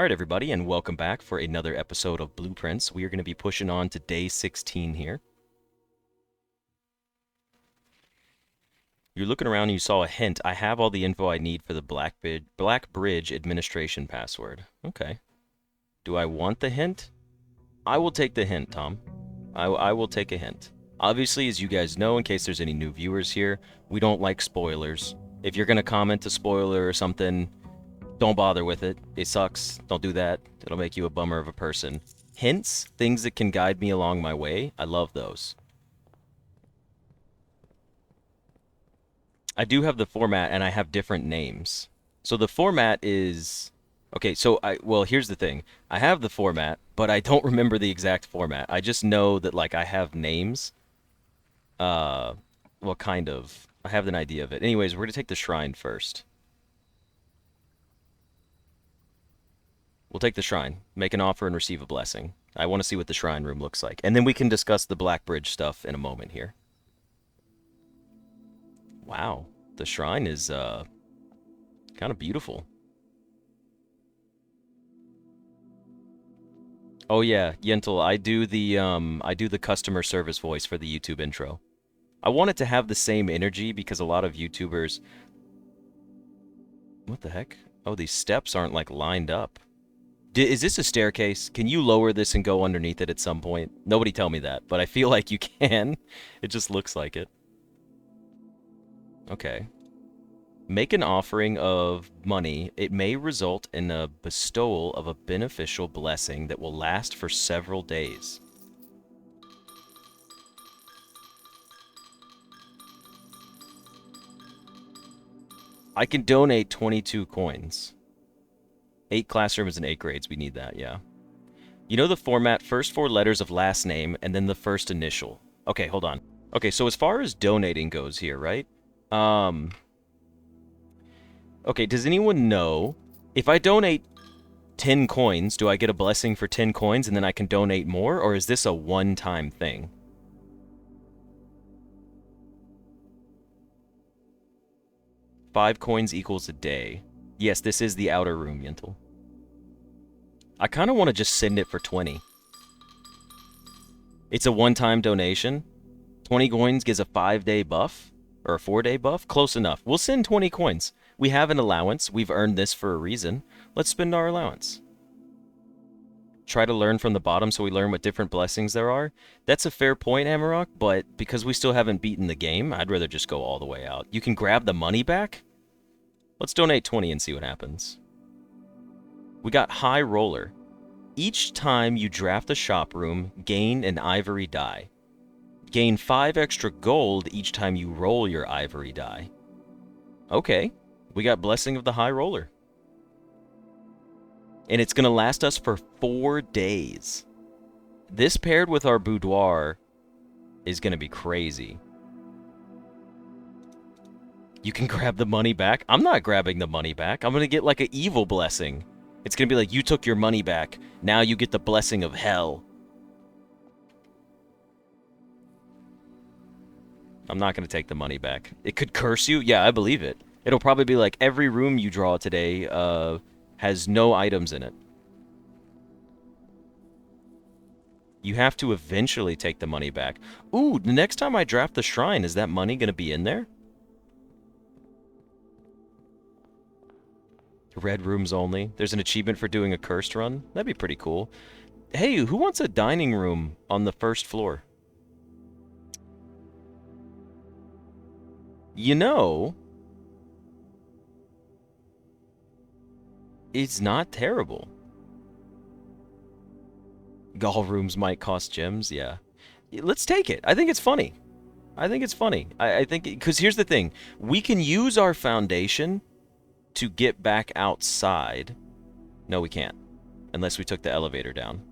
All right, everybody, and welcome back for another episode of Blueprints. We are going to be pushing on to day 16 here. You're looking around and you saw a hint. I have all the info I need for the Black Bridge administration password. Okay. Do I want the hint? I will take the hint, Tom. I will take a hint. Obviously, as you guys know, in case there's any new viewers here, we don't like spoilers. If you're going to comment a spoiler or something, don't bother with it. It sucks. Don't do that. It'll make you a bummer of a person. Hints, things that can guide me along my way, I love those. I do have the format and I have different names. So the format is... Okay, so well, here's the thing. I have the format, but I don't remember the exact format. I just know that, like, I have names. Well, kind of. I have an idea of it. Anyways, we're going to take the shrine first. We'll take the shrine, make an offer, and receive a blessing. I want to see what the shrine room looks like. And then we can discuss the Black Bridge stuff in a moment here. Wow, the shrine is kind of beautiful. Oh yeah, Yentl, I do the customer service voice for the YouTube intro. I want it to have the same energy because a lot of YouTubers... What the heck? Oh, these steps aren't, like, lined up. Is this a staircase? Can you lower this and go underneath it at some point? Nobody tell me that, but I feel like you can. It just looks like it. Okay. Make an offering of money. It may result in a bestowal of a beneficial blessing that will last for several days. I can donate 22 coins. 8 classrooms and 8 grades. We need that, yeah. You know the format, first 4 letters of last name, and then the first initial. Okay, hold on. Okay, so as far as donating goes here, right? Okay, does anyone know, if I donate 10 coins, do I get a blessing for 10 coins and then I can donate more, or is this a one-time thing? Five coins equals a day. Yes, this is the outer room, Yentl. I kind of want to just send it for 20. It's a one-time donation. 20 coins gives a 5-day buff, or a 4-day buff. Close enough. We'll send 20 coins. We have an allowance. We've earned this for a reason. Let's spend our allowance. Try to learn from the bottom so we learn what different blessings there are. That's a fair point, Amarok, but because we still haven't beaten the game, I'd rather just go all the way out. You can grab the money back? Let's donate 20 and see what happens. We got High Roller. Each time you draft a shop room, gain an ivory die. Gain 5 extra gold each time you roll your ivory die. Okay, we got Blessing of the High Roller. And it's going to last us for 4 days. This paired with our boudoir is going to be crazy. You can grab the money back. I'm not grabbing the money back. I'm going to get like an evil blessing. It's going to be like, you took your money back. Now you get the blessing of hell. I'm not going to take the money back. It could curse you? Yeah, I believe it. It'll probably be like, every room you draw today has no items in it. You have to eventually take the money back. Ooh, the next time I draft the shrine, is that money going to be in there? Red rooms only. There's an achievement for doing a cursed run. That'd be pretty cool. Hey, who wants a dining room on the first floor? You know, it's not terrible. Gall rooms might cost gems, yeah. Let's take it. I think it's funny. I think it's funny. I think, because here's the thing. We can use our foundation to get back outside. No, we can't. Unless we took the elevator down.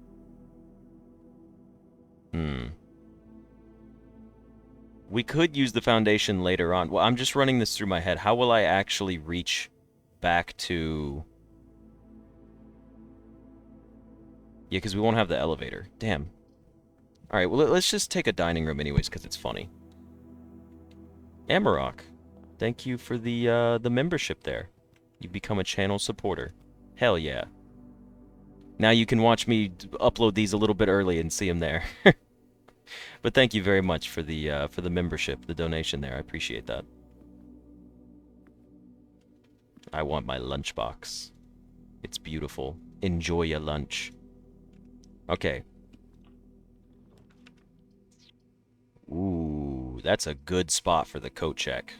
We could use the foundation later on. Well, I'm just running this through my head. How will I actually reach back to... Yeah, because we won't have the elevator. Damn. Alright, well, let's just take a dining room anyways, because it's funny. Amarok, thank you for the membership there. You've become a channel supporter. Hell yeah. Now you can watch me upload these a little bit early and see them there. But thank you very much for the membership, the donation there. I appreciate that. I want my lunchbox. It's beautiful. Enjoy your lunch. Okay. Ooh, that's a good spot for the coat check.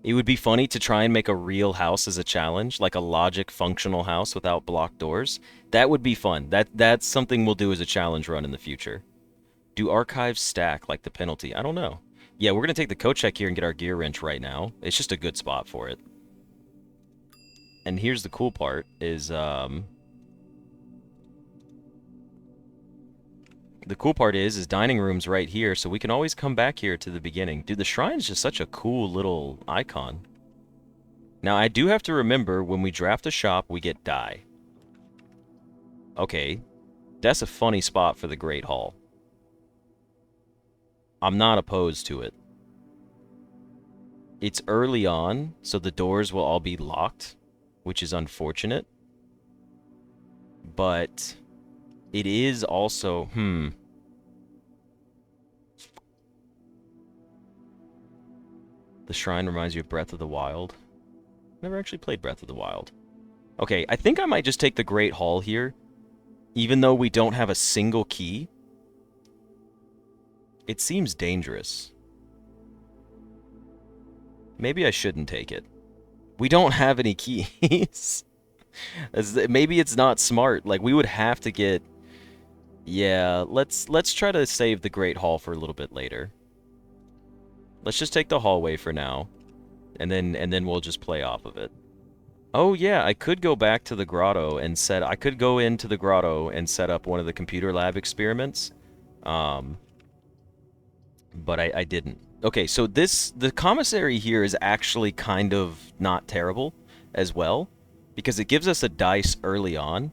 It would be funny to try and make a real house as a challenge, like a logic functional house without blocked doors. That would be fun. That's something we'll do as a challenge run in the future. Do archives stack like the penalty? I don't know. Yeah, we're going to take the coat check here and get our gear wrench right now. It's just a good spot for it. And here's the cool part is, the cool part is dining room's right here, so we can always come back here to the beginning. Dude, the shrine's just such a cool little icon. Now, I do have to remember, when we draft a shop, we get die. Okay, that's a funny spot for the Great Hall. I'm not opposed to it. It's early on, so the doors will all be locked, which is unfortunate. But it is also, The shrine reminds you of Breath of the Wild. Never actually played Breath of the Wild. Okay, I think I might just take the Great Hall here, even though we don't have a single key. It seems dangerous. Maybe I shouldn't take it. We don't have any keys. Maybe it's not smart. Like, we would have to get... Yeah, let's try to save the Great Hall for a little bit later. Let's just take the hallway for now, and then we'll just play off of it. Oh yeah, I could go back to the grotto and I could go into the grotto and set up one of the computer lab experiments. But I didn't. Okay, so the commissary here is actually kind of not terrible as well, because it gives us a dice early on,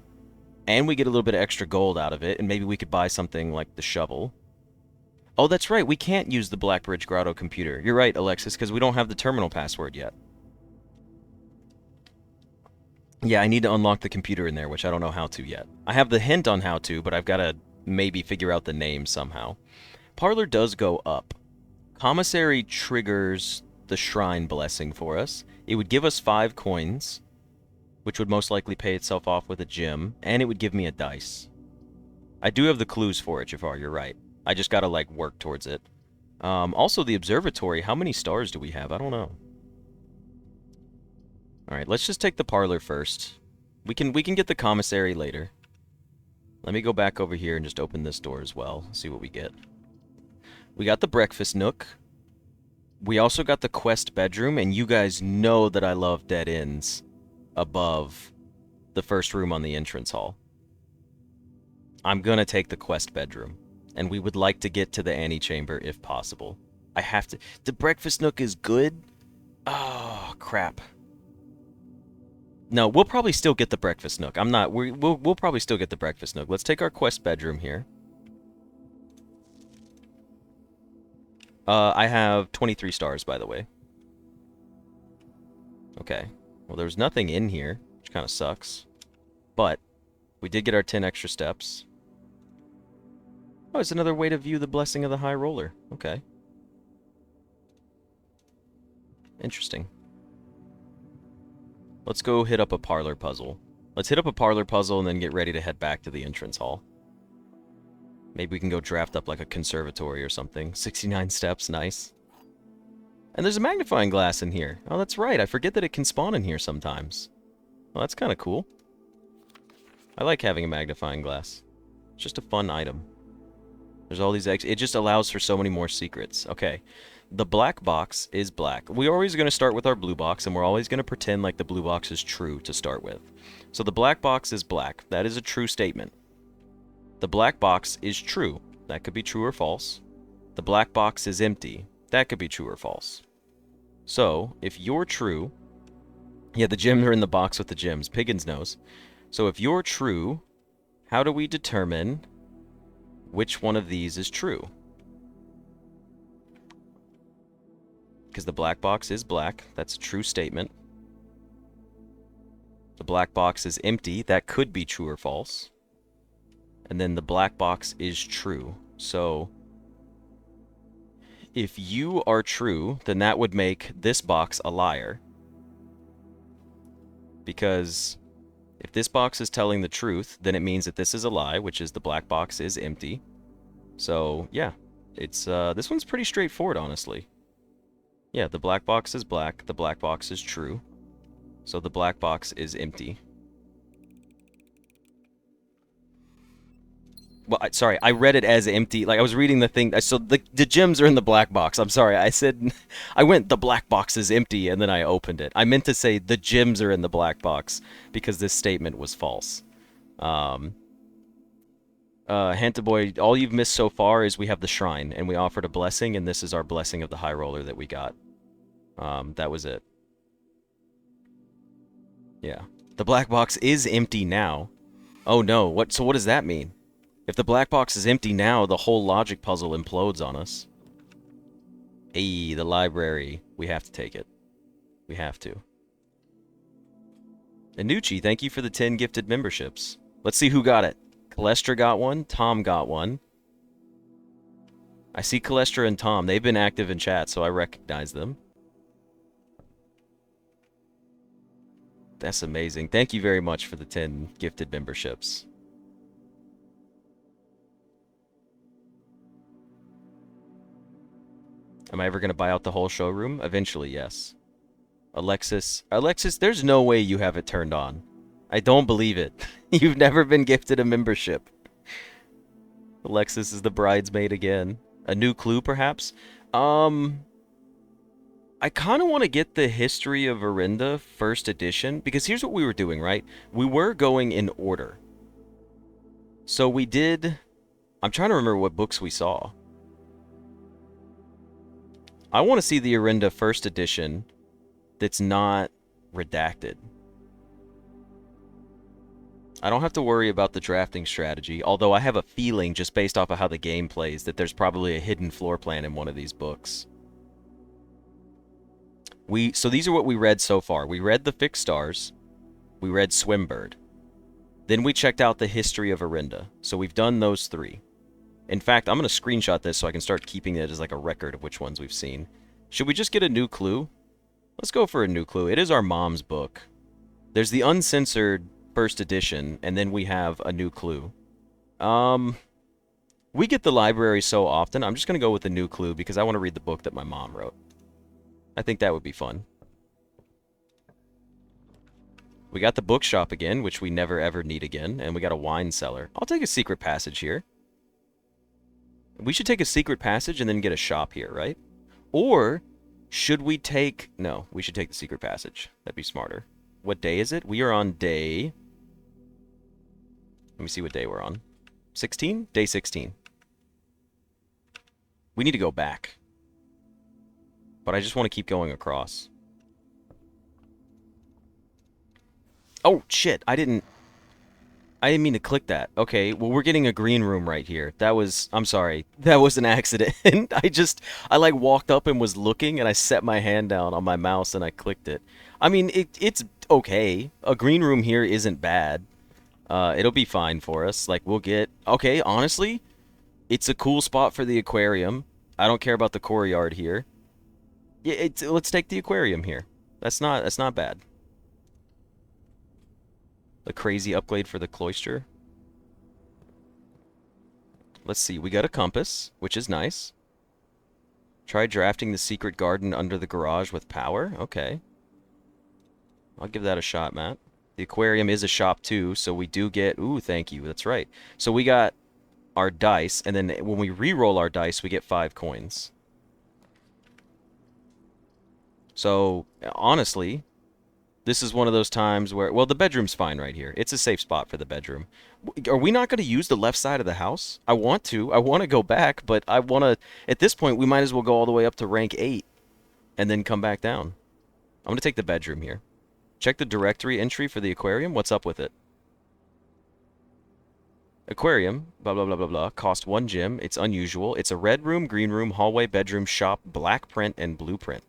and we get a little bit of extra gold out of it, and maybe we could buy something like the shovel. Oh, that's right, we can't use the Blackbridge Grotto computer. You're right, Alexis, because we don't have the terminal password yet. Yeah, I need to unlock the computer in there, which I don't know how to yet. I have the hint on how to, but I've got to maybe figure out the name somehow. Parlor does go up. Commissary triggers the shrine blessing for us. It would give us 5 coins, which would most likely pay itself off with a gem, and it would give me a dice. I do have the clues for it, Jafar, you're right. I just gotta, like, work towards it. Also, the observatory, how many stars do we have? I don't know. Alright, let's just take the parlor first. We can get the commissary later. Let me go back over here and just open this door as well. See what we get. We got the breakfast nook. We also got the quest bedroom, and you guys know that I love dead ends above the first room on the entrance hall. I'm gonna take the quest bedroom, and we would like to get to the antechamber if possible. I have to... The breakfast nook is good? Oh, crap. No, we'll probably still get the breakfast nook. I'm not... We'll probably still get the breakfast nook. Let's take our quest bedroom here. I have 23 stars, by the way. Okay. Well, there's nothing in here, which kind of sucks. But we did get our 10 extra steps. Oh, it's another way to view the blessing of the high roller. Okay. Interesting. Let's go hit up a parlor puzzle. Let's hit up a parlor puzzle and then get ready to head back to the entrance hall. Maybe we can go draft up like a conservatory or something. 69 steps, nice. And there's a magnifying glass in here. Oh, that's right. I forget that it can spawn in here sometimes. Well, that's kind of cool. I like having a magnifying glass. It's just a fun item. There's all these it just allows for so many more secrets. Okay. The black box is black. We're always going to start with our blue box, and we're always going to pretend like the blue box is true to start with. So the black box is black. That is a true statement. The black box is true. That could be true or false. The black box is empty. That could be true or false. So, if you're true... Yeah, the gems are in the box with the gems. Piggins knows. So if you're true, how do we determine which one of these is true? Because the black box is black. That's a true statement. The black box is empty. That could be true or false. And then the black box is true. So if you are true, then that would make this box a liar. Because if this box is telling the truth, then it means that this is a lie, which is the black box is empty. So, yeah, it's this one's pretty straightforward, honestly. Yeah, the black box is black, the black box is true. So the black box is empty. Well, sorry, I read it as empty. Like, I was reading the thing. So the gems are in the black box. I'm sorry. I said, I went, the black box is empty, and then I opened it. I meant to say the gems are in the black box because this statement was false. Hantaboy, all you've missed so far is we have the shrine, and we offered a blessing, and this is our blessing of the high roller that we got. That was it. Yeah. The black box is empty now. Oh no, so what does that mean? If the black box is empty now, the whole logic puzzle implodes on us. Hey, the library. We have to take it. We have to. Anucci, thank you for the 10 gifted memberships. Let's see who got it. Calestra got one. Tom got one. I see Calestra and Tom. They've been active in chat, so I recognize them. That's amazing. Thank you very much for the 10 gifted memberships. Am I ever going to buy out the whole showroom? Eventually, yes. Alexis, there's no way you have it turned on. I don't believe it. You've never been gifted a membership. Alexis is the bridesmaid again. A new clue, perhaps? I kind of want to get the history of Orinda first edition, because here's what we were doing, right? We were going in order. So we did... I'm trying to remember what books we saw. I want to see the Orinda first edition that's not redacted. I don't have to worry about the drafting strategy, although I have a feeling, just based off of how the game plays, that there's probably a hidden floor plan in one of these books. So these are what we read so far. We read The Fixed Stars. We read Swimbird. Then we checked out the history of Orinda. So we've done those 3. In fact, I'm going to screenshot this so I can start keeping it as like a record of which ones we've seen. Should we just get a new clue? Let's go for a new clue. It is our mom's book. There's the uncensored first edition, and then we have a new clue. We get the library so often, I'm just going to go with a new clue because I want to read the book that my mom wrote. I think that would be fun. We got the bookshop again, which we never ever need again, and we got a wine cellar. I'll take a secret passage here. We should take a secret passage and then get a shop here, right? Or should we take... No, we should take the secret passage. That'd be smarter. What day is it? We are on day... Let me see what day we're on. 16? Day 16. We need to go back. But I just want to keep going across. Oh, shit. I didn't mean to click that. Okay, well, we're getting a green room right here. I'm sorry. That was an accident. I like walked up and was looking, and I set my hand down on my mouse, and I clicked it. I mean, it's okay. A green room here isn't bad. It'll be fine for us. Like, we'll get... Okay, honestly, it's a cool spot for the aquarium. I don't care about the courtyard here. Yeah, let's take the aquarium here. That's not bad. The crazy upgrade for the cloister. Let's see. We got a compass, which is nice. Try drafting the secret garden under the garage with power. Okay. I'll give that a shot, Matt. The aquarium is a shop, too, so we do get... Ooh, thank you. That's right. So we got our dice, and then when we re-roll our dice, we get 5 coins. So, honestly, this is one of those times where... Well, the bedroom's fine right here. It's a safe spot for the bedroom. Are we not going to use the left side of the house? I want to. I want to go back, but I want to... At this point, we might as well go all the way up to rank 8 and then come back down. I'm going to take the bedroom here. Check the directory entry for the aquarium. What's up with it? Aquarium, blah, blah, blah, blah, blah. Cost 1 gem. It's unusual. It's a red room, green room, hallway, bedroom, shop, black print, and blueprint.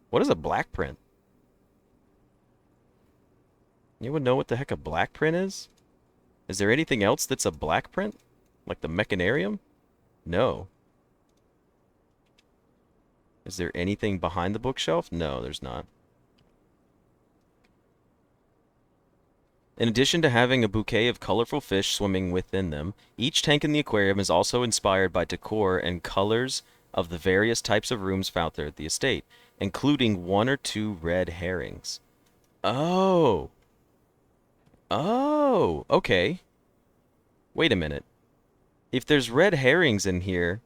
What is a black print? Anyone know what the heck a black print is? Is there anything else that's a black print? Like the mechanarium? No. Is there anything behind the bookshelf? No, there's not. In addition to having a bouquet of colorful fish swimming within them, each tank in the aquarium is also inspired by decor and colors of the various types of rooms found there at the estate, including 1 or 2 red herrings. Oh. Oh, okay. Wait a minute. If there's red herrings in here,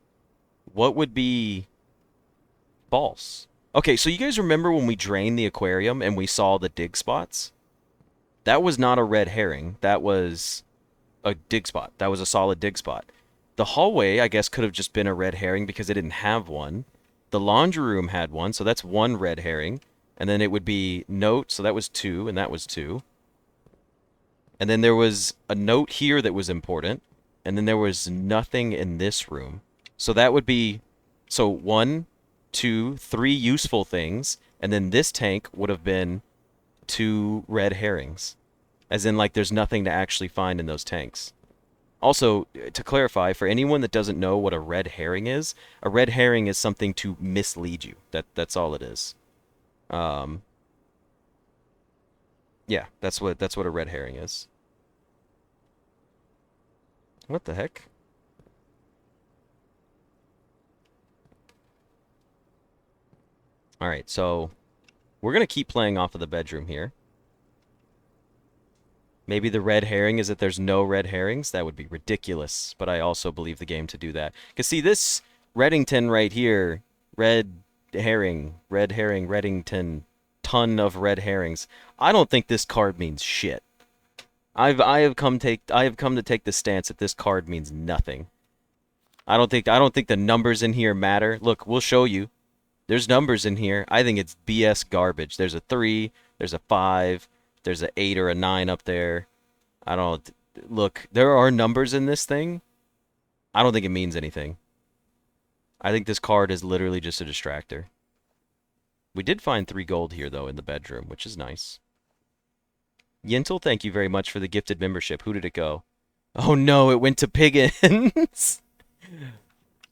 what would be false? Okay, so you guys remember when we drained the aquarium and we saw the dig spots? That was not a red herring. That was a dig spot. That was a solid dig spot. The hallway, I guess, could have just been a red herring because it didn't have one. The laundry room had one, so that's 1 red herring. And then it would be note, so that was 2, and that was 2. And then there was a note here that was important, and then there was nothing in this room. So that would be, so 1, 2, 3 useful things, and then this tank would have been 2 red herrings. As in, like, there's nothing to actually find in those tanks. Also, to clarify, for anyone that doesn't know what a red herring is, a red herring is something to mislead you. That's all it is. Yeah, that's what a red herring is. What the heck? Alright, so we're going to keep playing off of the bedroom here. Maybe the red herring is that there's no red herrings. That would be ridiculous, but I also believe the game to do that. Because see, this Reddington right here, red herring, Reddington, ton of red herrings. I don't think this card means shit. I have come to take the stance that this card means nothing. I don't think the numbers in here matter. Look, we'll show you. There's numbers in here. I think it's BS garbage. There's a 3, there's a 5, there's an 8 or a 9 up there. I don't look, there are numbers in this thing. I don't think it means anything. I think this card is literally just a distractor. We did find 3 gold here though in the bedroom, which is nice. Yintel, thank you very much for the gifted membership. Who did it go? Oh no, it went to Piggins.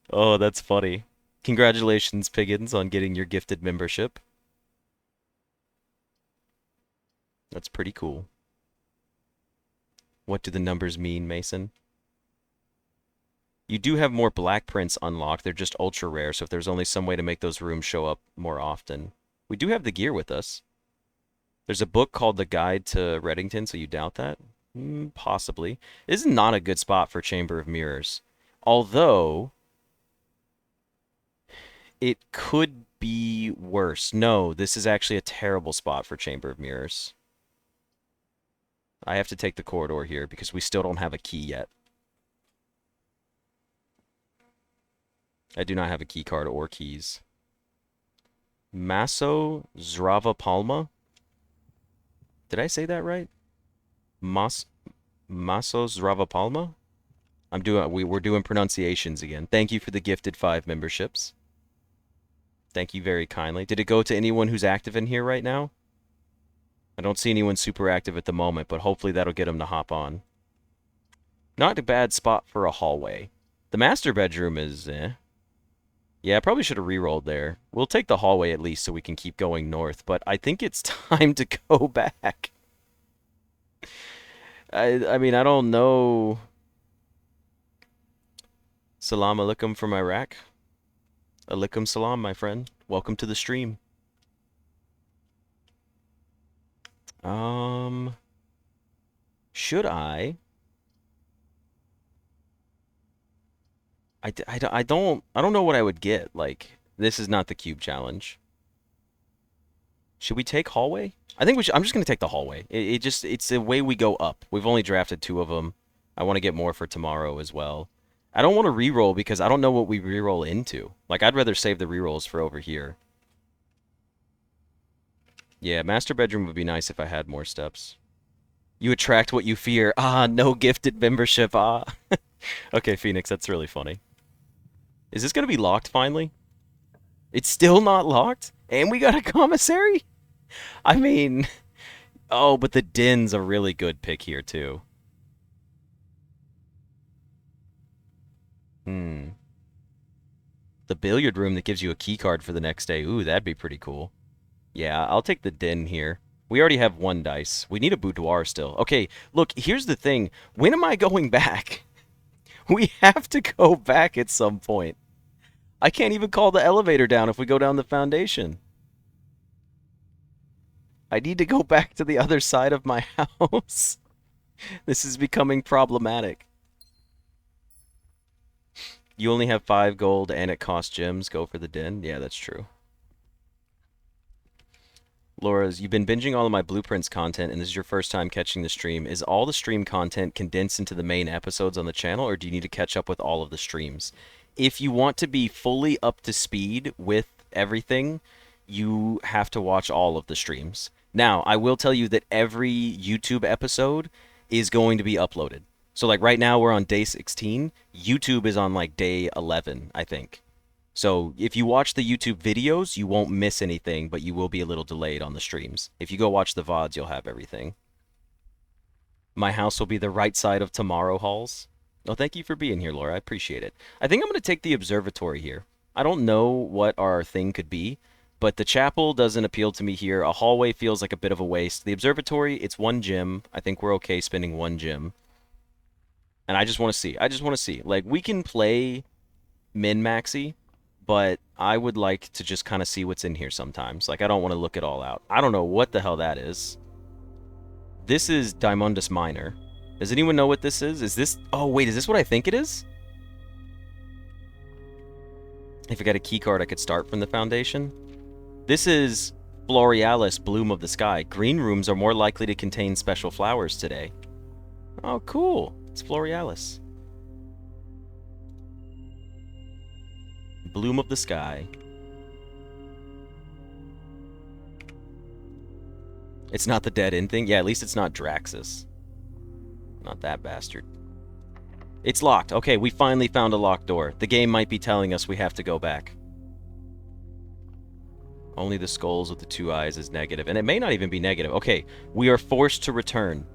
Oh, that's funny. Congratulations, Piggins, on getting your gifted membership. That's pretty cool. What do the numbers mean, Mason? You do have more black prints unlocked. They're just ultra rare, so if there's only some way to make those rooms show up more often. We do have the gear with us. There's a book called The Guide to Reddington, so you doubt that? Possibly. This is not a good spot for Chamber of Mirrors. Although, it could be worse. No, this is actually a terrible spot for Chamber of Mirrors. I have to take the corridor here because we still don't have a key yet. I do not have a key card or keys. Maso Zrava Palma? Did I say that right? Maso Zrava Palma? We're doing pronunciations again. Thank you for the gifted 5 memberships. Thank you very kindly. Did it go to anyone who's active in here right now? I don't see anyone super active at the moment, but hopefully that'll get them to hop on. Not a bad spot for a hallway. The master bedroom is, Yeah, I probably should have re-rolled there. We'll take the hallway at least so we can keep going north, but I think it's time to go back. I mean, I don't know. Salam alaikum from Iraq. Alaikum salam, my friend. Welcome to the stream. Should I? I don't know what I would get. Like, this is not the cube challenge. Should we take hallway? I think we should. I'm just gonna take the hallway. It's the way we go up. We've only drafted 2 of them. I want to get more for tomorrow as well. I don't want to re-roll because I don't know what we re-roll into. Like, I'd rather save the re-rolls for over here. Yeah, master bedroom would be nice if I had more steps. You attract what you fear. Ah, no gifted membership. Ah. Okay, Phoenix, that's really funny. Is this gonna be locked finally? It's still not locked? And we got a commissary? I mean, Oh, but the den's a really good pick here, too. Hmm. The billiard room that gives you a key card for the next day. Ooh, that'd be pretty cool. Yeah, I'll take the den here. We already have one dice. We need a boudoir still. Okay, look, here's the thing. When am I going back? We have to go back at some point. I can't even call the elevator down if we go down the foundation. I need to go back to the other side of my house. This is becoming problematic. You only have 5 gold and it costs gems. Go for the den. Yeah, that's true. Laura's, you've been binging all of my blueprints content and this is your first time catching the stream. Is all the stream content condensed into the main episodes on the channel or do you need to catch up with all of the streams? If you want to be fully up to speed with everything, you have to watch all of the streams. Now, I will tell you that every YouTube episode is going to be uploaded. So like right now we're on day 16, YouTube is on like day 11, I think. So if you watch the YouTube videos, you won't miss anything, but you will be a little delayed on the streams. If you go watch the VODs, you'll have everything. My house will be the right side of tomorrow halls. Oh, thank you for being here, Laura. I appreciate it. I think I'm going to take the observatory here. I don't know what our thing could be, but the chapel doesn't appeal to me here. A hallway feels like a bit of a waste. The observatory, it's 1 gym. I think we're okay spending 1 gym. And I just want to see. I just want to see. Like, we can play min-maxi, but I would like to just kind of see what's in here sometimes. Like, I don't want to look it all out. I don't know what the hell that is. This is Diamondus Minor. Does anyone know what this is? Is this... Oh, wait, is this what I think it is? If I got a key card, I could start from the foundation. This is Florealis, Bloom of the Sky. Green rooms are more likely to contain special flowers today. Oh, cool. It's Florealis. Bloom of the Sky. It's not the dead end thing? Yeah, at least it's not Draxus. Not that bastard. It's locked. Okay, we finally found a locked door. The game might be telling us we have to go back. Only the skulls with the 2 eyes is negative. And it may not even be negative. Okay, we are forced to return.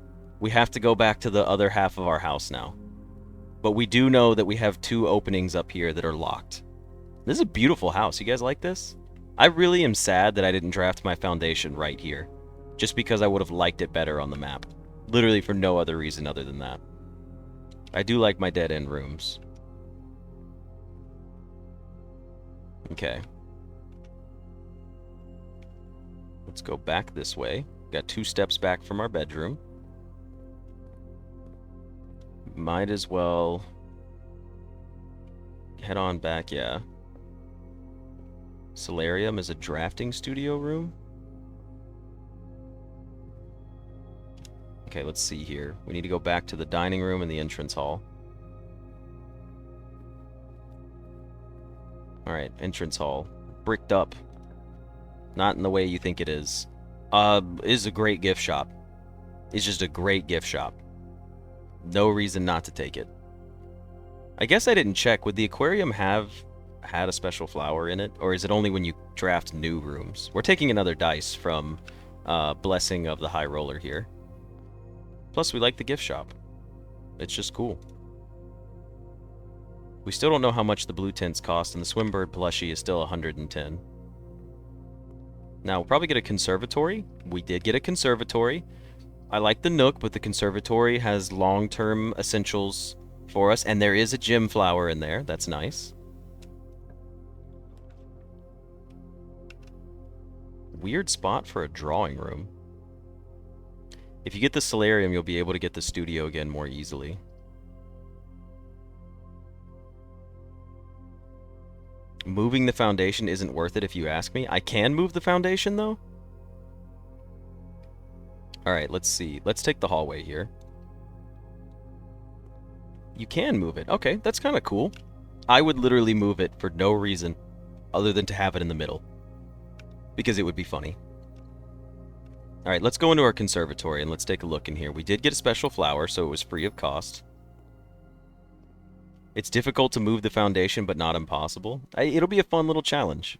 We have to go back to the other half of our house now. But we do know that we have 2 openings up here that are locked. This is a beautiful house. You guys like this? I really am sad that I didn't draft my foundation right here. Just because I would have liked it better on the map. Literally for no other reason other than that. I do like my dead-end rooms. Okay. Let's go back this way. Got 2 steps back from our bedroom. Might as well head on back, yeah. Solarium is a drafting studio room. Okay, let's see here. We need to go back to the dining room and the entrance hall. Alright, entrance hall. Bricked up. Not in the way you think it is. Is a great gift shop. It's just a great gift shop. No reason not to take it. I guess I didn't check. Would the aquarium have had a special flower in it? Or is it only when you draft new rooms? We're taking another dice from Blessing of the High Roller here. Plus, we like the gift shop. It's just cool. We still don't know how much the blue tints cost, and the Swimbird plushie is still 110. Now, we'll probably get a conservatory. We did get a conservatory. I like the Nook, but the conservatory has long-term essentials for us, and there is a gem flower in there. That's nice. Weird spot for a drawing room. If you get the solarium, you'll be able to get the studio again more easily. Moving the foundation isn't worth it if you ask me. I can move the foundation, though. Alright, let's see. Let's take the hallway here. You can move it. Okay, that's kind of cool. I would literally move it for no reason other than to have it in the middle. Because it would be funny. Alright, let's go into our conservatory and let's take a look in here. We did get a special flower, so it was free of cost. It's difficult to move the foundation, but not impossible. It'll be a fun little challenge.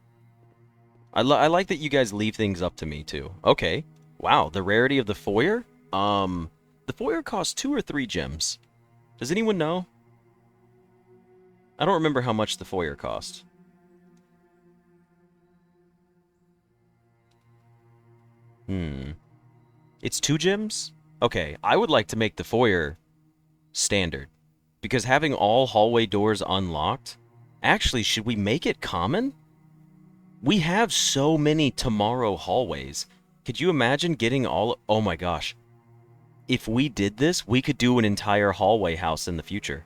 I like that you guys leave things up to me, too. Okay. Wow, the rarity of the foyer? The foyer costs 2 or 3 gems. Does anyone know? I don't remember how much the foyer cost. It's 2 gems? Okay, I would like to make the foyer standard. Because having all hallway doors unlocked... Actually, should we make it common? We have so many tomorrow hallways. Could you imagine getting all... Oh my gosh. If we did this, we could do an entire hallway house in the future.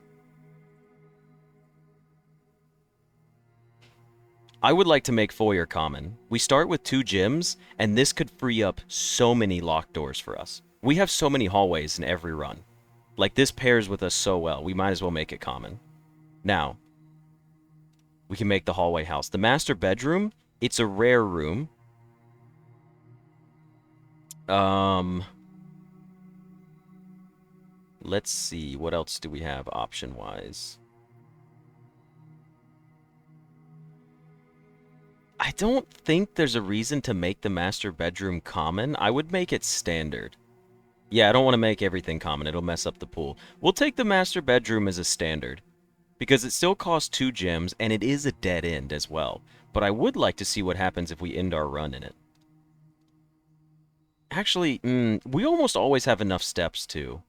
I would like to make foyer common. We start with 2 gyms, and this could free up so many locked doors for us. We have so many hallways in every run. Like, this pairs with us so well, we might as well make it common. Now, we can make the hallway house. The master bedroom, it's a rare room. Let's see, what else do we have option-wise? I don't think there's a reason to make the master bedroom common. I would make it standard. Yeah, I don't want to make everything common. It'll mess up the pool. We'll take the master bedroom as a standard, because it still costs 2 gems, and it is a dead end as well. But I would like to see what happens if we end our run in it. Actually, we almost always have enough steps, too.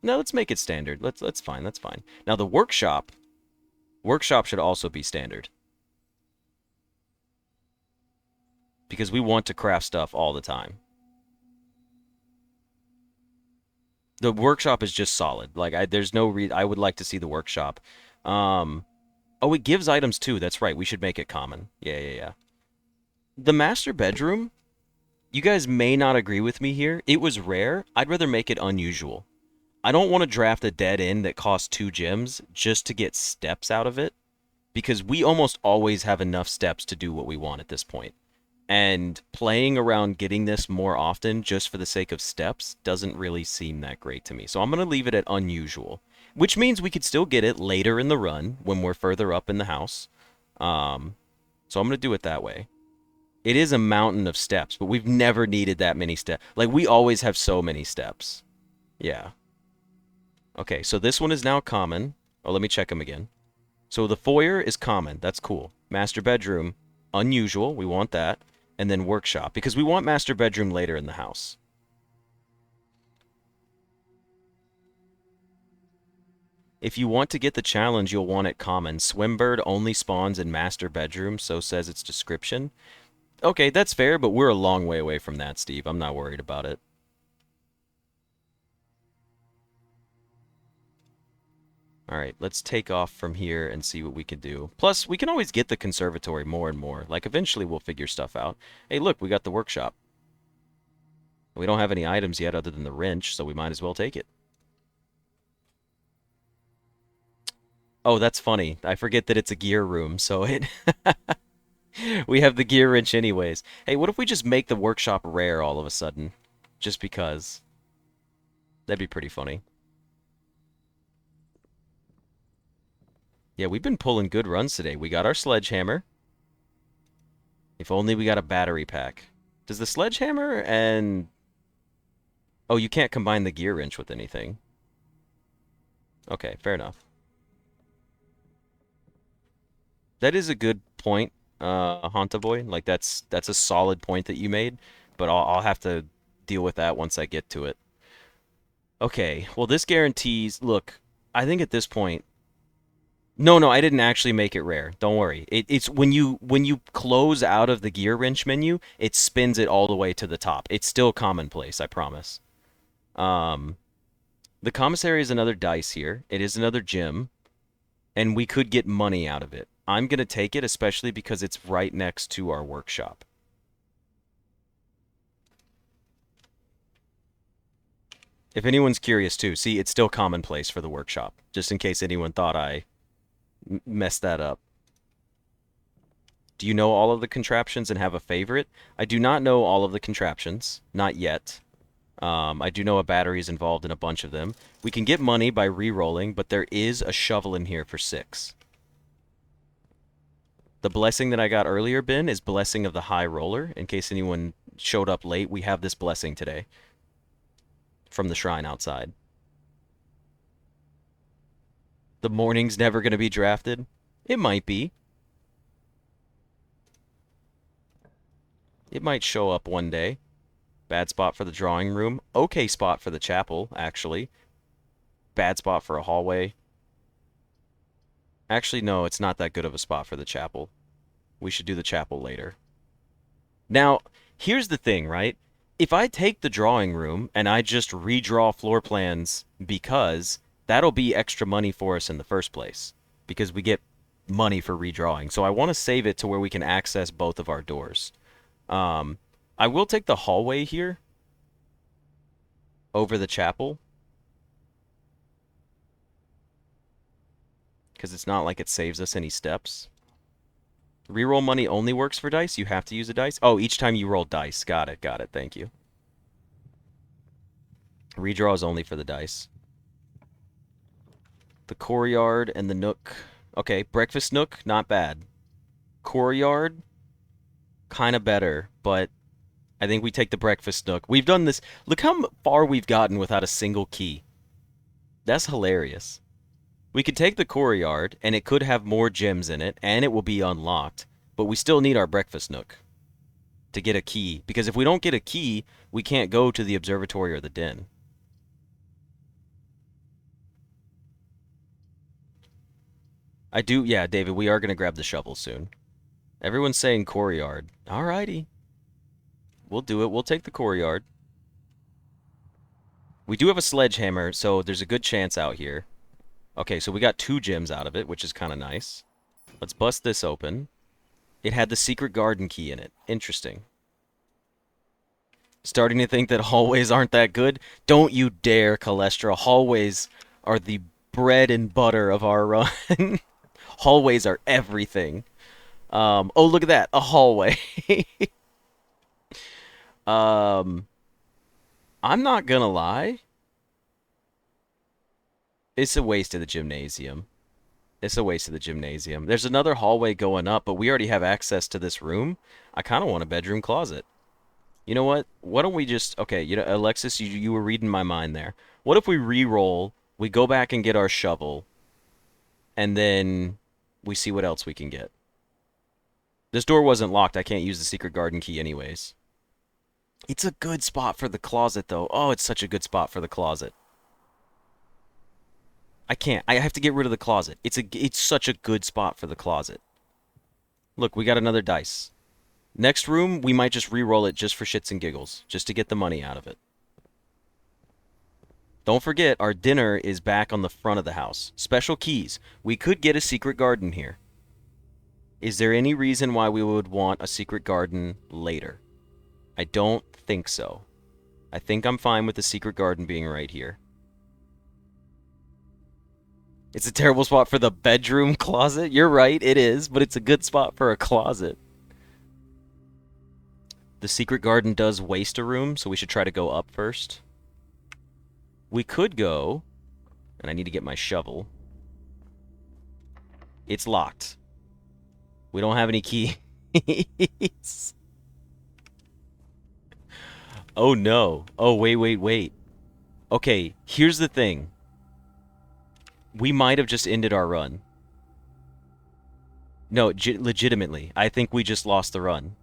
No, let's make it standard. That's fine, that's fine. Now, the workshop should also be standard. Because we want to craft stuff all the time. The workshop is just solid. Like, there's no reason... I would like to see the workshop. Oh, it gives items too. That's right. We should make it common. Yeah. The master bedroom, you guys may not agree with me here. It was rare. I'd rather make it unusual. I don't want to draft a dead end that costs 2 gems just to get steps out of it, because we almost always have enough steps to do what we want at this point. And playing around getting this more often just for the sake of steps doesn't really seem that great to me. So I'm going to leave it at unusual, which means we could still get it later in the run when we're further up in the house. So I'm going to do it that way. It is a mountain of steps, but we've never needed that many steps. Like, we always have so many steps. Yeah. Okay, so this one is now common. Oh, let me check them again. So the foyer is common. That's cool. Master bedroom, unusual. We want that. And then workshop, because we want master bedroom later in the house. If you want to get the challenge, you'll want it common. Swimbird only spawns in master bedroom, so says its description. Okay, that's fair, but we're a long way away from that, Steve. I'm not worried about it. Alright, let's take off from here and see what we can do. Plus, we can always get the conservatory more and more. Like, eventually we'll figure stuff out. Hey, look, we got the workshop. We don't have any items yet other than the wrench, so we might as well take it. Oh, that's funny. I forget that it's a gear room, so it... we have the gear wrench anyways. Hey, what if we just make the workshop rare all of a sudden? Just because. That'd be pretty funny. Yeah, we've been pulling good runs today. We got our sledgehammer. If only we got a battery pack. Does the sledgehammer and... Oh, you can't combine the gear wrench with anything. Okay, fair enough. That is a good point, Hanta Boy. Like, that's a solid point that you made, but I'll have to deal with that once I get to it. Okay, well, this guarantees... Look, I think at this point... No, I didn't actually make it rare. Don't worry. It's when you close out of the gear wrench menu, it spins it all the way to the top. It's still commonplace, I promise. The commissary is another dice here. It is another gem, and we could get money out of it. I'm going to take it, especially because it's right next to our workshop. If anyone's curious too, see, it's still commonplace for the workshop, just in case anyone thought I messed that up. Do you know all of the contraptions and have a favorite? I do not know all of the contraptions, not yet. I do know a battery is involved in a bunch of them. We can get money by re-rolling, but there is a shovel in here for 6. The blessing that I got earlier, Ben, is Blessing of the High Roller, in case anyone showed up late, we have this blessing today from the shrine outside. The morning's never going to be drafted. It might be. It might show up one day. Bad spot for the drawing room. Okay spot for the chapel, actually. Bad spot for a hallway. Actually, no, it's not that good of a spot for the chapel. We should do the chapel later. Now, here's the thing, right? If I take the drawing room and I just redraw floor plans because that'll be extra money for us in the first place because we get money for redrawing. So I want to save it to where we can access both of our doors. I will take the hallway here over the chapel because it's not like it saves us any steps. Reroll money only works for dice. You have to use a dice. Oh, each time you roll dice. Got it. Got it. Thank you. Redraw is only for the dice. The courtyard and the nook. Okay, breakfast nook, not bad. Courtyard, kind of better, but I think we take the breakfast nook. We've done this. Look how far we've gotten without a single key. That's hilarious. We could take the courtyard, and it could have more gems in it, and it will be unlocked, but we still need our breakfast nook to get a key, because if we don't get a key, we can't go to the observatory or the den. Yeah, David, we are going to grab the shovel soon. Everyone's saying courtyard. Alrighty. We'll do it. We'll take the courtyard. We do have a sledgehammer, so there's a good chance out here. Okay, so we got 2 gems out of it, which is kind of nice. Let's bust this open. It had the secret garden key in it. Interesting. Starting to think that hallways aren't that good? Don't you dare, Calestra. Hallways are the bread and butter of our run. Hallways are everything. Oh, look at that. A hallway. I'm not gonna lie. It's a waste of the gymnasium. It's a waste of the gymnasium. There's another hallway going up, but we already have access to this room. I kind of want a bedroom closet. You know what? Why don't we just... Okay, you know, Alexis, you were reading my mind there. What if we re-roll, we go back and get our shovel, and then we see what else we can get. This door wasn't locked. I can't use the secret garden key anyways. It's a good spot for the closet, though. Oh, it's such a good spot for the closet. I can't. I have to get rid of the closet. It's such a good spot for the closet. Look, we got another dice. Next room, we might just re-roll it just for shits and giggles, just to get the money out of it. Don't forget, our dinner is back on the front of the house. Special keys. We could get a secret garden here. Is there any reason why we would want a secret garden later? I don't think so. I think I'm fine with the secret garden being right here. It's a terrible spot for the bedroom closet. You're right, it is, but it's a good spot for a closet. The secret garden does waste a room, so we should try to go up first. We could go, and I need to get my shovel. It's locked. We don't have any keys. Oh no. Oh, wait. Okay, here's the thing. We might have just ended our run. No, legitimately. I think we just lost the run.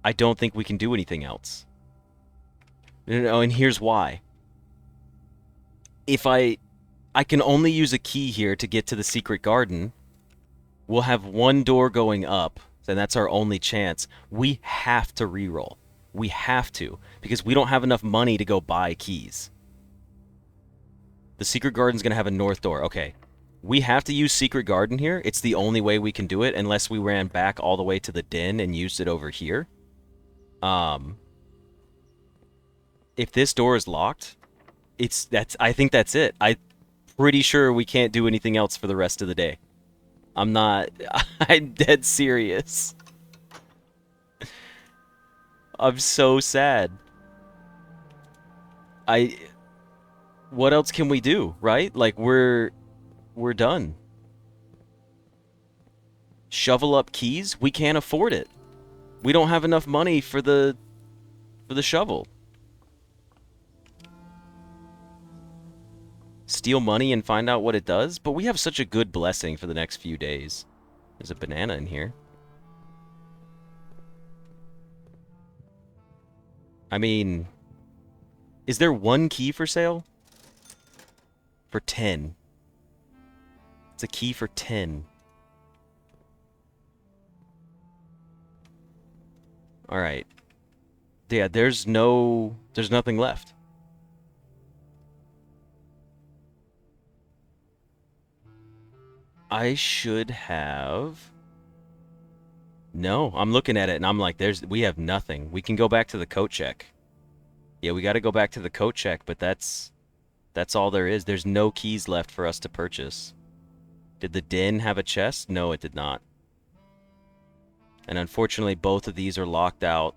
I don't think we can do anything else. No, and here's why. If I can only use a key here to get to the secret garden. We'll have one door going up, and that's our only chance. We have to reroll. We have to, because we don't have enough money to go buy keys. The secret garden's going to have a north door. Okay. We have to use secret garden here. It's the only way we can do it, unless we ran back all the way to the den and used it over here. If this door is locked, I think that's it. I'm pretty sure we can't do anything else for the rest of the day. I'm dead serious. I'm so sad. What else can we do, right? Like, we're done. Shovel up keys? We can't afford it. We don't have enough money for the shovel. Steal money and find out what it does? But we have such a good blessing for the next few days. There's a banana in here. I mean, is there one key for sale? For 10. It's a key for 10. Alright. Yeah, there's nothing left. I should have... No, I'm looking at it and I'm like, we have nothing. We can go back to the coat check. Yeah, we got to go back to the coat check, but that's all there is. There's no keys left for us to purchase. Did the den have a chest? No, it did not. And unfortunately, both of these are locked out.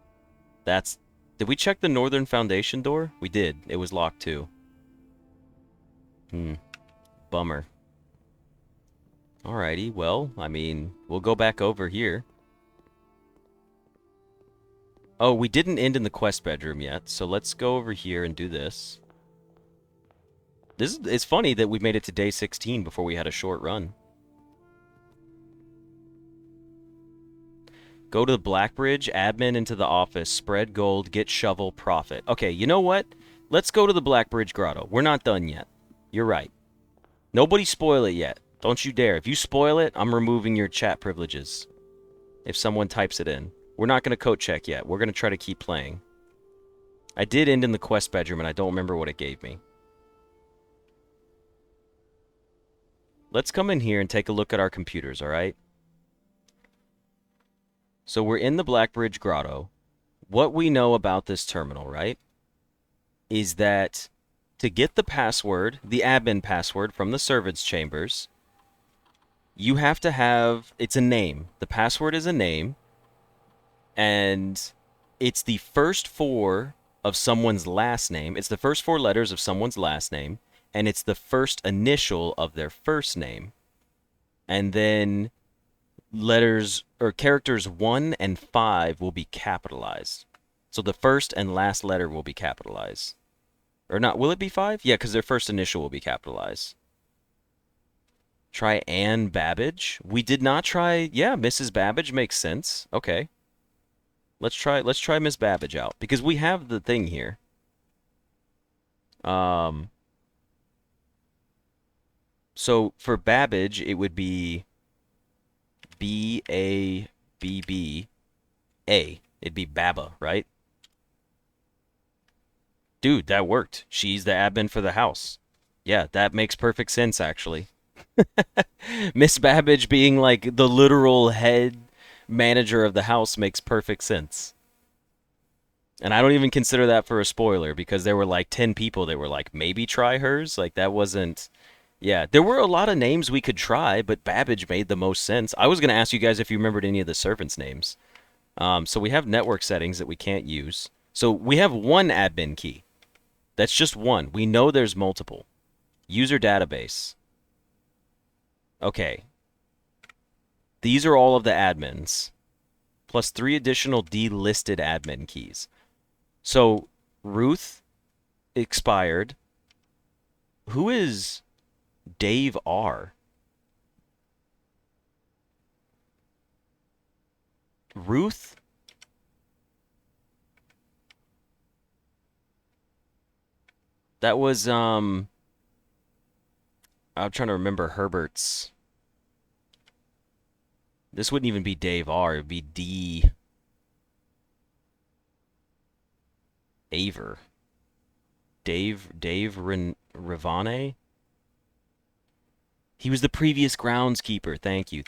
Did we check the northern foundation door? We did. It was locked too. Bummer. Alrighty, well, I mean, we'll go back over here. Oh, we didn't end in the quest bedroom yet, so let's go over here and do this. It's funny that we made it to day 16 before we had a short run. Go to the Blackbridge, admin into the office, spread gold, get shovel, profit. Okay, you know what? Let's go to the Blackbridge Grotto. We're not done yet. You're right. Nobody spoil it yet. Don't you dare. If you spoil it, I'm removing your chat privileges. If someone types it in. We're not going to coat check yet. We're going to try to keep playing. I did end in the quest bedroom, and I don't remember what it gave me. Let's come in here and take a look at our computers, alright? So we're in the Blackbridge Grotto. What we know about this terminal, right, is that to get the password, the admin password from the servants' chambers, you have to have, it's a name. The password is a name, and it's the first four of someone's last name. It's the first four letters of someone's last name, and it's the first initial of their first name. And then letters or characters 1 and 5 will be capitalized. So the first and last letter will be capitalized. Or not, will it be 5? Yeah, because their first initial will be capitalized. Try Anne Babbage. We did not try, yeah, Mrs. Babbage makes sense. Okay. Let's try Miss Babbage out, because we have the thing here. So for Babbage, it would be B-A-B-B-A. It'd be Baba, right? Dude, that worked. She's the admin for the house. Yeah, that makes perfect sense, actually. Miss Babbage being like the literal head manager of the house makes perfect sense. And I don't even consider that for a spoiler, because there were like 10 people that were like, maybe try hers. Like, that wasn't... Yeah, there were a lot of names we could try, but Babbage made the most sense. I was going to ask you guys if you remembered any of the servants' names. So we have network settings that we can't use. So we have one admin key. That's just one. We know there's multiple. User database. Okay. These are all of the admins, plus 3 additional delisted admin keys. So Ruth expired. Who is Dave R? Ruth? That was, I'm trying to remember Herbert's. This wouldn't even be Dave R. It would be D. Aver. Dave Rivane? He was the previous groundskeeper. Thank you.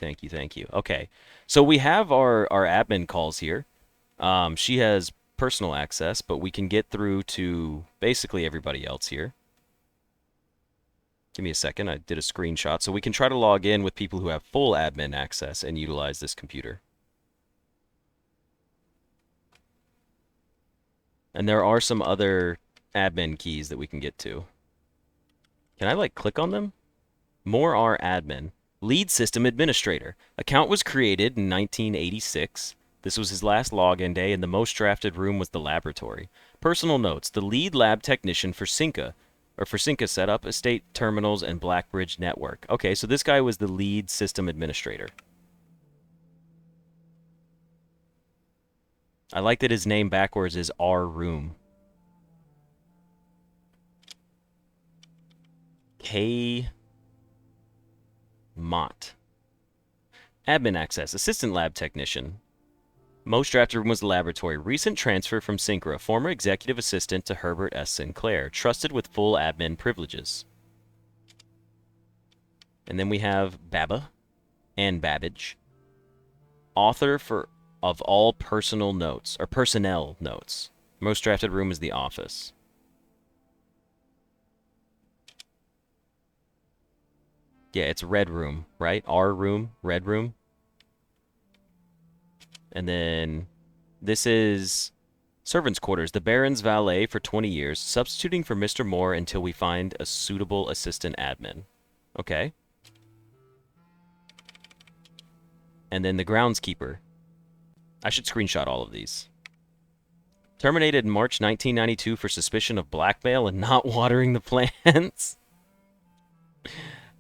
Okay. So we have our admin calls here. She has personal access, but we can get through to basically everybody else here. Give me a second. I did a screenshot. So we can try to log in with people who have full admin access and utilize this computer. And there are some other admin keys that we can get to. Can I, like, click on them? More R admin. Lead system administrator. Account was created in 1986. This was his last login day, and the most drafted room was the laboratory. Personal notes. The lead lab technician for Synca set up estate terminals and Blackbridge network. Okay, so this guy was the lead system administrator. I like that his name backwards is our room. K. Mott. Admin access. Assistant lab technician. Most drafted room was the laboratory. Recent transfer from Syncra. Former executive assistant to Herbert S. Sinclair. Trusted with full admin privileges. And then we have Baba and Babbage. Author of all personnel notes. Most drafted room is the office. Yeah, it's red room, right? Our room, red room. And then this is servants' quarters. The Baron's valet for 20 years, substituting for Mr. Moore until we find a suitable assistant admin. Okay. And then the groundskeeper. I should screenshot all of these. Terminated in March 1992 for suspicion of blackmail and not watering the plants.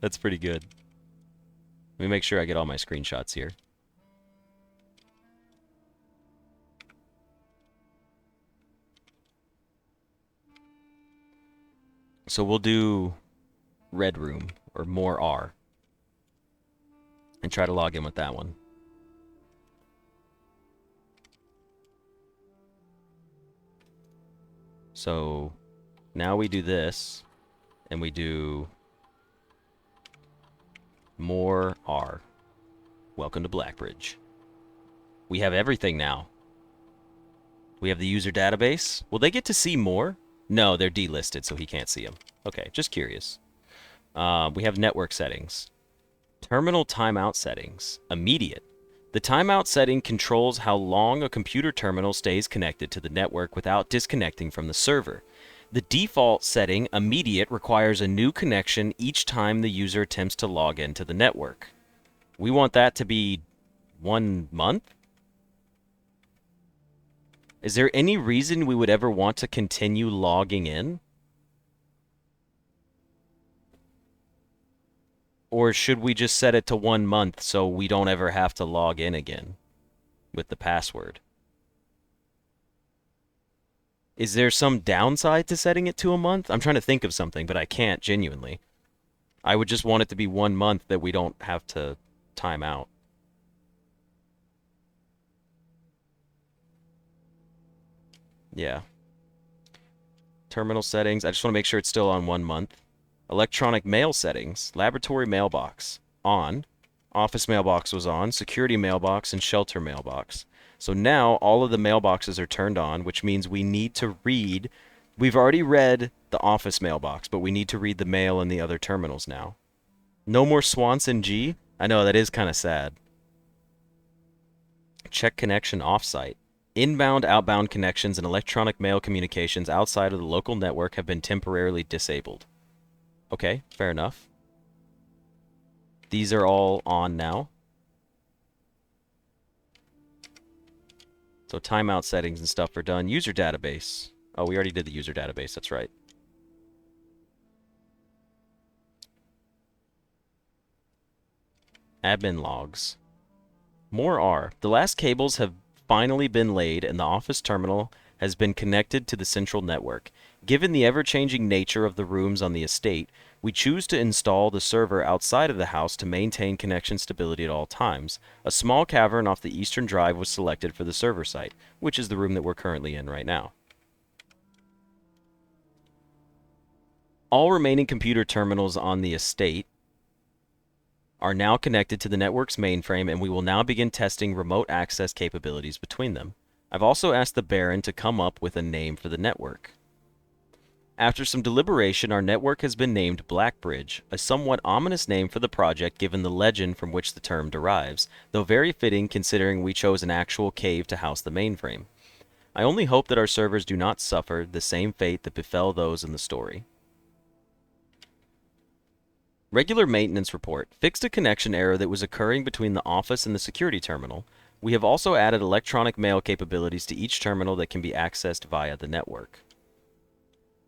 That's pretty good. Let me make sure I get all my screenshots here. So we'll do red room, or more R, and try to log in with that one. So now we do this, and we do more R. Welcome to Blackbridge. We have everything now. We have the user database. Will they get to see more? No, they're delisted, so he can't see them. Okay, just curious. We have network settings. Terminal timeout settings. Immediate. The timeout setting controls how long a computer terminal stays connected to the network without disconnecting from the server. The default setting, immediate, requires a new connection each time the user attempts to log into the network. We want that to be 1 month? Is there any reason we would ever want to continue logging in? Or should we just set it to 1 month so we don't ever have to log in again with the password? Is there some downside to setting it to a month? I'm trying to think of something, but I can't genuinely. I would just want it to be 1 month that we don't have to time out. Yeah. Terminal settings. I just want to make sure it's still on 1 month. Electronic mail settings. Laboratory mailbox. On. Office mailbox was on. Security mailbox and shelter mailbox. So now all of the mailboxes are turned on, which means we need to read. We've already read the office mailbox, but we need to read the mail in the other terminals now. No more Swanson G. I know, that is kind of sad. Check connection offsite. Inbound, outbound connections and electronic mail communications outside of the local network have been temporarily disabled. Okay, fair enough. These are all on now. So timeout settings and stuff are done. User database. Oh, we already did the user database, that's right. Admin logs. More R. The last cables have finally been laid and the office terminal has been connected to the central network. Given the ever-changing nature of the rooms on the estate, we choose to install the server outside of the house to maintain connection stability at all times. A small cavern off the eastern drive was selected for the server site, which is the room that we're currently in right now. All remaining computer terminals on the estate are now connected to the network's mainframe, and we will now begin testing remote access capabilities between them. I've also asked the Baron to come up with a name for the network. After some deliberation, our network has been named Blackbridge, a somewhat ominous name for the project given the legend from which the term derives, though very fitting considering we chose an actual cave to house the mainframe. I only hope that our servers do not suffer the same fate that befell those in the story. Regular maintenance report. Fixed a connection error that was occurring between the office and the security terminal. We have also added electronic mail capabilities to each terminal that can be accessed via the network.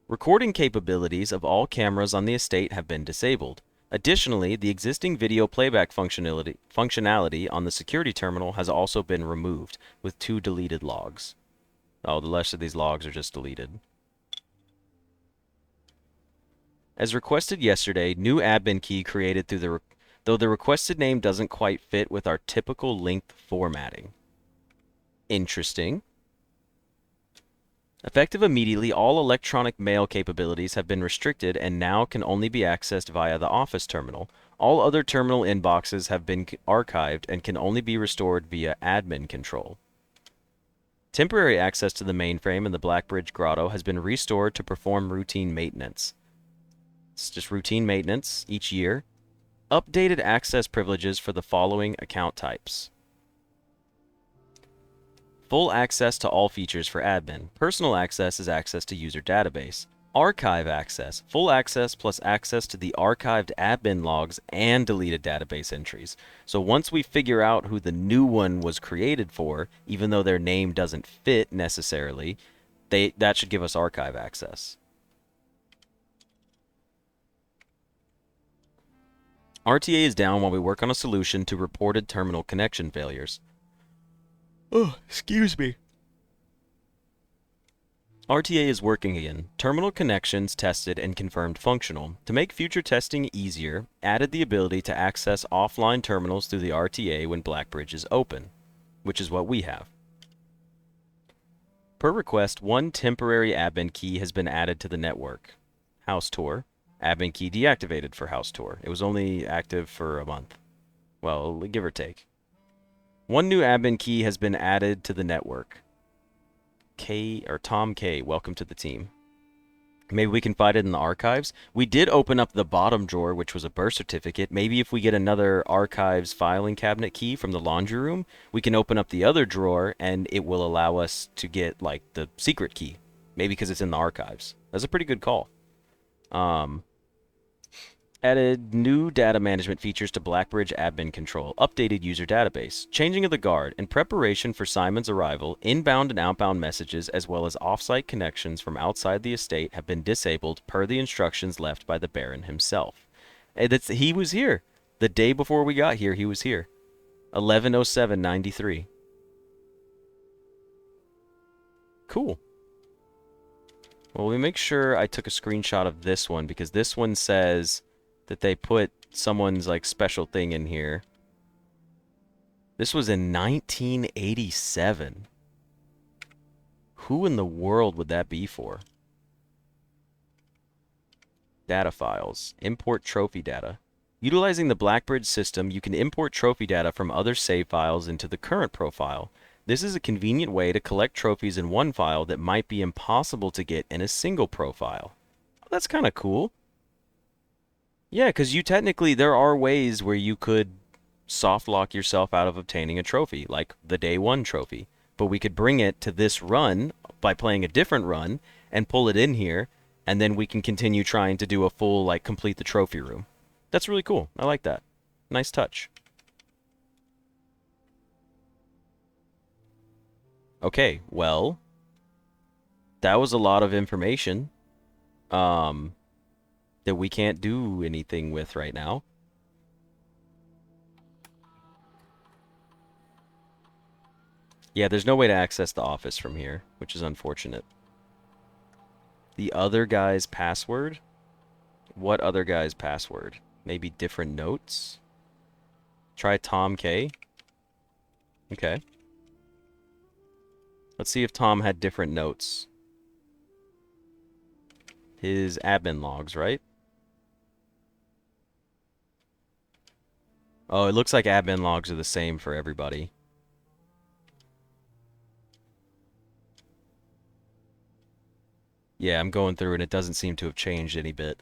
Recording capabilities of all cameras on the estate have been disabled. Additionally, the existing video playback functionality on the security terminal has also been removed, with 2 deleted logs. Oh, the rest of these logs are just deleted. As requested yesterday, new admin key created through though the requested name doesn't quite fit with our typical linked formatting. Interesting. Effective immediately, all electronic mail capabilities have been restricted and now can only be accessed via the office terminal. All other terminal inboxes have been archived and can only be restored via admin control. Temporary access to the mainframe in the Blackbridge Grotto has been restored to perform routine maintenance. It's just routine maintenance each year. Updated access privileges for the following account types. Full access to all features for admin. Personal access is access to user database. Archive access. Full access plus access to the archived admin logs and deleted database entries. So once we figure out who the new one was created for, even though their name doesn't fit necessarily, that should give us archive access. RTA is down while we work on a solution to reported terminal connection failures. Oh, excuse me. RTA is working again. Terminal connections tested and confirmed functional. To make future testing easier, added the ability to access offline terminals through the RTA when Blackbridge is open, which is what we have. Per request, 1 temporary admin key has been added to the network. House tour. Admin key deactivated for house tour. It was only active for a month. Well, give or take. 1 new admin key has been added to the network. Tom K, welcome to the team. Maybe we can find it in the archives. We did open up the bottom drawer, which was a birth certificate. Maybe if we get another archives filing cabinet key from the laundry room, we can open up the other drawer and it will allow us to get like the secret key. Maybe because it's in the archives. That's a pretty good call. Added new data management features to Blackbridge admin control. Updated user database. Changing of the guard. In preparation for Simon's arrival, inbound and outbound messages as well as off-site connections from outside the estate have been disabled per the instructions left by the Baron himself. He was here. The day before we got here, he was here. 11/07/93. Cool. Well, we make sure I took a screenshot of this one because this one says that they put someone's like special thing in here. This was in 1987. Who in the world would that be for? Data files. Import trophy data. Utilizing the Blackbridge system, you can import trophy data from other save files into the current profile. This is a convenient way to collect trophies in one file that might be impossible to get in a single profile. Oh, that's kind of cool. Yeah, because there are ways where you could soft lock yourself out of obtaining a trophy, like the day 1 trophy. But we could bring it to this run by playing a different run and pull it in here, and then we can continue trying to do a full, like, complete the trophy room. That's really cool. I like that. Nice touch. Okay, well, that was a lot of information. That we can't do anything with right now. Yeah, there's no way to access the office from here, which is unfortunate. The other guy's password? What other guy's password? Maybe different notes? Try Tom K. Okay. Let's see if Tom had different notes. His admin logs, right? Oh, it looks like admin logs are the same for everybody. Yeah, I'm going through and it doesn't seem to have changed any bit.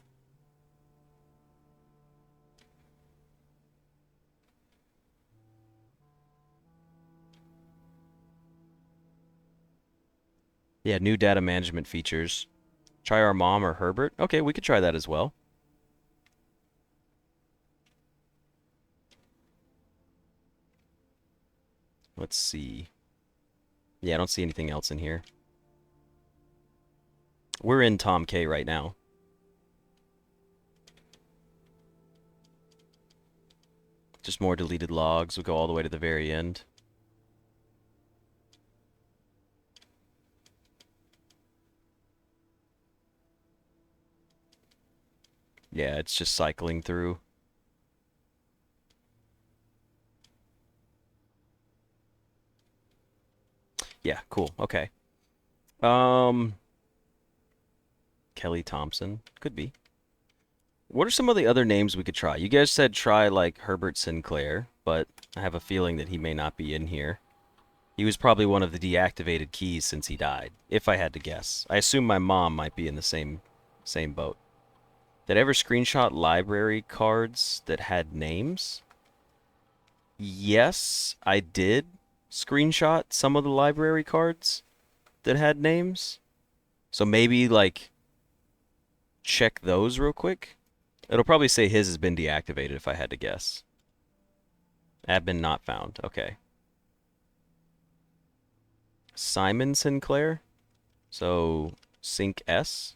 Yeah, new data management features. Try our mom or Herbert. Okay, we could try that as well. Let's see. Yeah, I don't see anything else in here. We're in Tom K right now. Just more deleted logs. We'll go all the way to the very end. Yeah, it's just cycling through. Yeah, cool. Okay. Kelly Thompson. Could be. What are some of the other names we could try? You guys said try like Herbert Sinclair, but I have a feeling that he may not be in here. He was probably one of the deactivated keys since he died, if I had to guess. I assume my mom might be in the same boat. Did I ever screenshot library cards that had names? Yes, I did screenshot some of the library cards that had names. So maybe like check those real quick. It'll probably say his has been deactivated if I had to guess. Admin not found. Okay. Simon Sinclair? So, Sync S?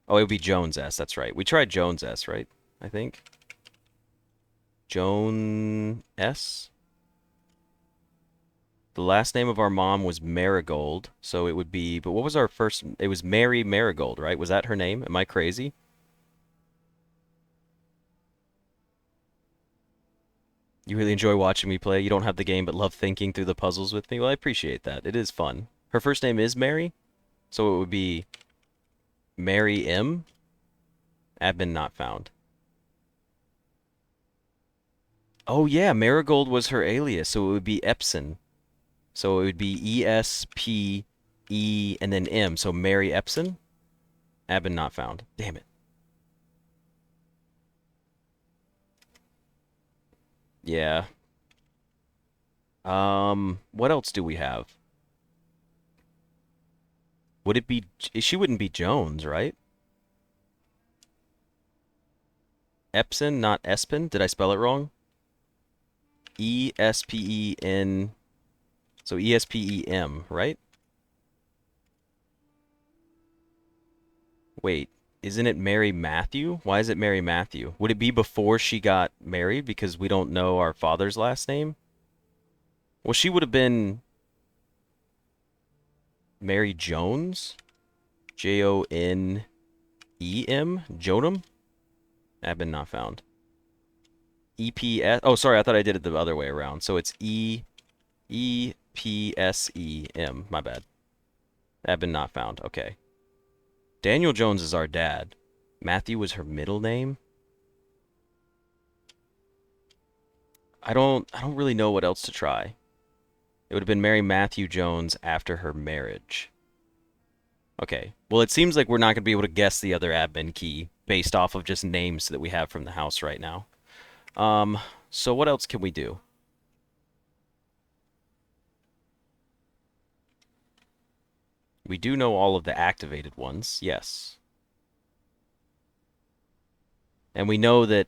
Oh, it would be Jones S. That's right. We tried Jones S, right? I think. Joan S? The last name of our mom was Marigold, so it would be... But what was our first... It was Mary Marigold, right? Was that her name? Am I crazy? You really enjoy watching me play? You don't have the game but love thinking through the puzzles with me? Well, I appreciate that. It is fun. Her first name is Mary, so it would be Mary M. Admin not found. Oh yeah, Marigold was her alias, so it would be Epson. So it would be E-S-P-E and then M, so Mary Epson? Admin not found. Damn it. Yeah. What else do we have? Would it be... She wouldn't be Jones, right? Epson, not Espen? Did I spell it wrong? E-S-P-E-N... So E-S-P-E-M, right? Wait, isn't it Mary Matthew? Why is it Mary Matthew? Would it be before she got married because we don't know our father's last name? Well, she would have been Mary Jones? J-O-N-E-M? Jonam? Admin not found. E-P-S... Oh, sorry, I thought I did it the other way around. So it's E-P-S-E-M. My bad. Admin not found. Okay. Daniel Jones is our dad. Matthew was her middle name? I don't really know what else to try. It would have been Mary Matthew Jones after her marriage. Okay. Well, it seems like we're not going to be able to guess the other admin key based off of just names that we have from the house right now. So what else can we do? We do know all of the activated ones, yes. And we know that...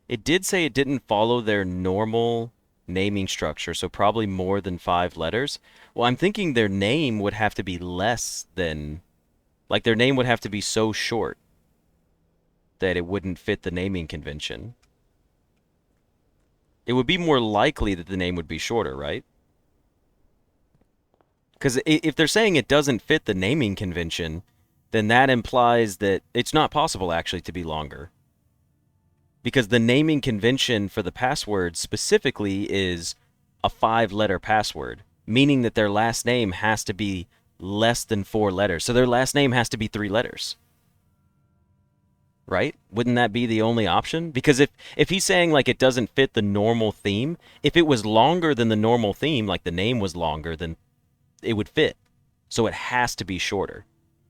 It did say it didn't follow their normal naming structure, so probably more than 5 letters. Well, I'm thinking their name would have to be less than... Like, their name would have to be so short that it wouldn't fit the naming convention. It would be more likely that the name would be shorter, right? Because if they're saying it doesn't fit the naming convention, then that implies that it's not possible, actually, to be longer. Because the naming convention for the password specifically is a 5-letter password, meaning that their last name has to be less than 4 letters. So their last name has to be 3 letters. Right? Wouldn't that be the only option? Because if he's saying like it doesn't fit the normal theme, if it was longer than the normal theme, like the name was longer, then it would fit. So it has to be shorter.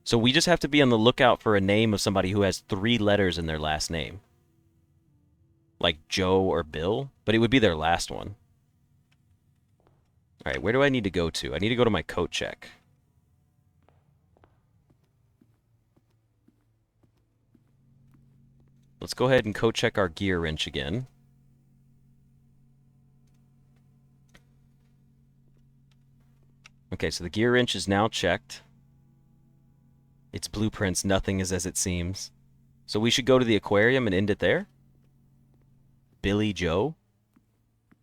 So we just have to be on the lookout for a name of somebody who has 3 letters in their last name. Like Joe or Bill, but it would be their last one. All right, where do I need to go to? I need to go to my coat check. Let's go ahead and coat check our gear wrench again. Okay, so the gear wrench is now checked. Its blueprints, nothing is as it seems. So we should go to the aquarium and end it there? Billy Joe?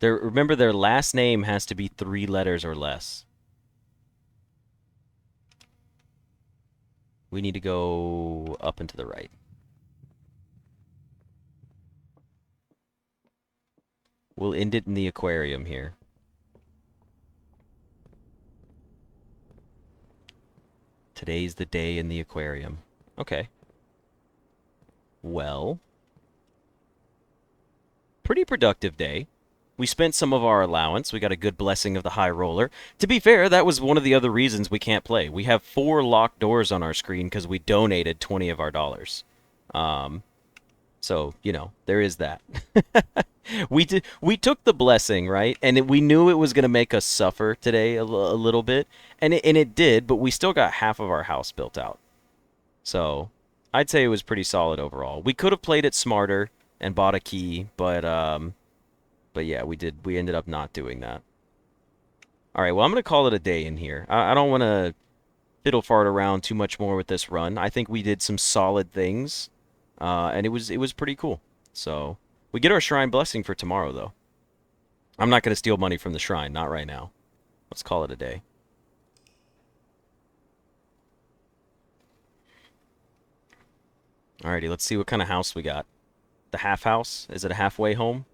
Remember, their last name has to be 3 letters or less. We need to go up and to the right. We'll end it in the aquarium here. Today's the day in the aquarium. Okay. Well, pretty productive day. We spent some of our allowance. We got a good blessing of the high roller. To be fair, that was one of the other reasons we can't play. We have 4 locked doors on our screen because we donated 20 of our dollars. So, you know, there is that. We took the blessing, right? And we knew it was going to make us suffer today a little bit. And it did, but we still got half of our house built out. So, I'd say it was pretty solid overall. We could have played it smarter and bought a key, but yeah, we ended up not doing that. All right, well, I'm going to call it a day in here. I don't want to fiddle fart around too much more with this run. I think we did some solid things, and it was pretty cool. So, we get our shrine blessing for tomorrow, though. I'm not going to steal money from the shrine, not right now. Let's call it a day. Alrighty, let's see what kind of house we got. The half house? Is it a halfway home?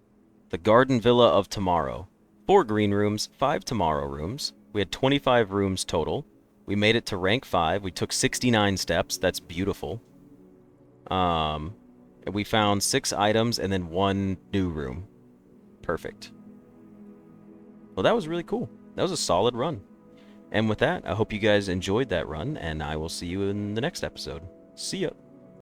The Garden Villa of Tomorrow. 4 green rooms, 5 tomorrow rooms. We had 25 rooms total. We made it to rank 5. We took 69 steps. That's beautiful. And we found 6 items and then 1 new room. Perfect. Well, that was really cool. That was a solid run. And with that, I hope you guys enjoyed that run, and I will see you in the next episode. See ya.